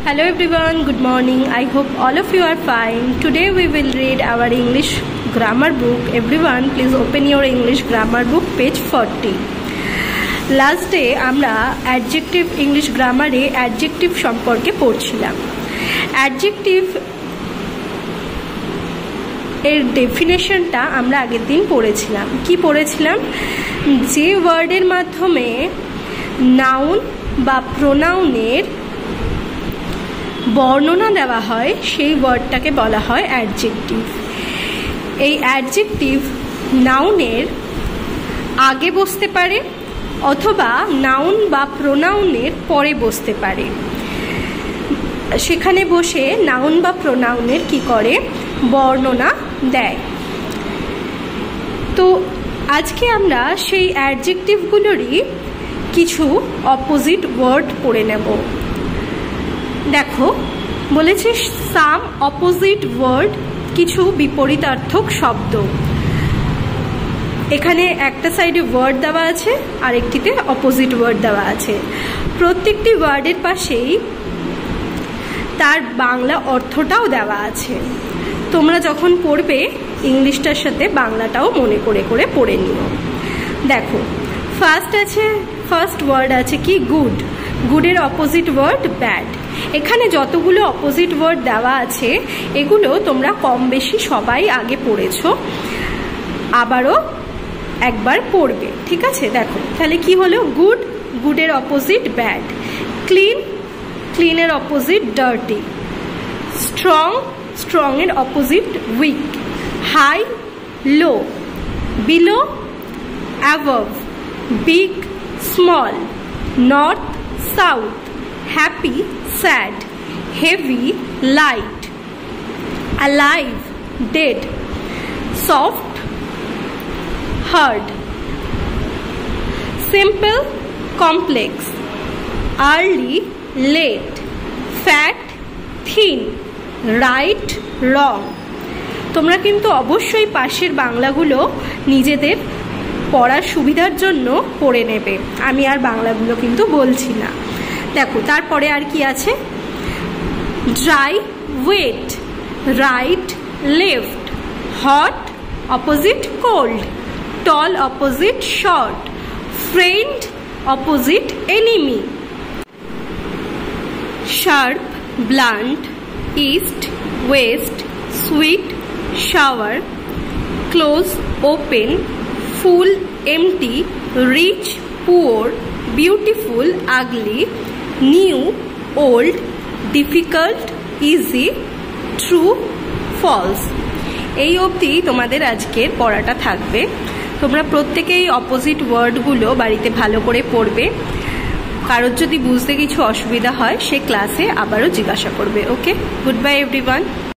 Hello everyone, good morning. I hope all of you are fine. Today we will read our English grammar book. Everyone, please open your English grammar book, page 40. Last day আমরা adjective English grammar এ adjective সম্পর্কে পড়ছিলাম. Adjective এর ডেফিনেশনটা আমরা আগের দিন পড়েছিলাম. কি পড়েছিলাম? যে ওয়ার্ডের মাধ্যমে নাউন বা প্রোনাউনের বর্ণনা দেওয়া হয় সেই ওয়ার্ডটাকে বলা হয় অ্যাডজেক্টিভ. এই অ্যাডজেক্টিভ নাউনের আগে বসতে পারে অথবা নাউন বা প্রোনাউনের পরে বসতে পারে. সেখানে বসে নাউন বা প্রোনাউনের কি করে বর্ণনা দেয়. তো আজকে আমরা সেই অ্যাডজেক্টিভগুলোরই কিছু অপোজিট ওয়ার্ড পড়ে নেব. দেখো বলেছে সাম অপোজিট ওয়ার্ড, কিছু বিপরীতার্থক শব্দ. এখানে একটা সাইডে ওয়ার্ড দেওয়া আছে আর একটিতে অপোজিট ওয়ার্ড দেওয়া আছে. প্রত্যেকটি ওয়ার্ডের পাশেই তার বাংলা অর্থটাও দেওয়া আছে. তোমরা যখন পড়বে ইংলিশটার সাথে বাংলাটাও মনে করে করে পড়ে নিও. দেখো ফার্স্ট ওয়ার্ড আছে কি গুড. গুডের অপোজিট ওয়ার্ড ব্যাড. এখানে যতগুলো অপোজিট ওয়ার্ড দেওয়া আছে এগুলো তোমরা কম বেশি সবাই আগে পড়েছো, আবারও একবার পড়বে. ঠিক আছে, দেখো তাহলে কি হলো? গুড, গুডের অপোজিট ব্যাড. ক্লিন, ক্লিনের অপোজিট ডার্টি. স্ট্রং, স্ট্রং এর opposite weak. High, low. Below, above. Big, small. North, south. Happy, sad. Heavy, light. Alive, dead. Soft, hard. Simple, complex. Early, late. Fat, thin. Right, wrong. তোমরা কিন্তু অবশ্যই পাশের বাংলাগুলো নিজেদের পড়ার সুবিধার জন্য পড়ে নেবে. আমি আর বাংলাগুলো কিন্তু বলছি না. দেখো তারপরে আর কি আছে? Dry, wet. Right, left. Hot opposite cold. Tall opposite short. Friend opposite enemy. Sharp, blunt. East, west. Sweet, sour. Close, open. Full, empty. Rich, poor. Beautiful, ugly. New, old. Difficult, easy. True, false. এই অবধি তোমাদের আজকের পড়াটা থাকবে. তোমরা প্রত্যেকেই opposite ওয়ার্ডগুলো বাড়িতে ভালো করে পড়বে. কারোর যদি বুঝতে কিছু অসুবিধা হয় সে ক্লাসে আবারও জিজ্ঞাসা করবে. ওকে, গুড বাই এভরিওয়ান.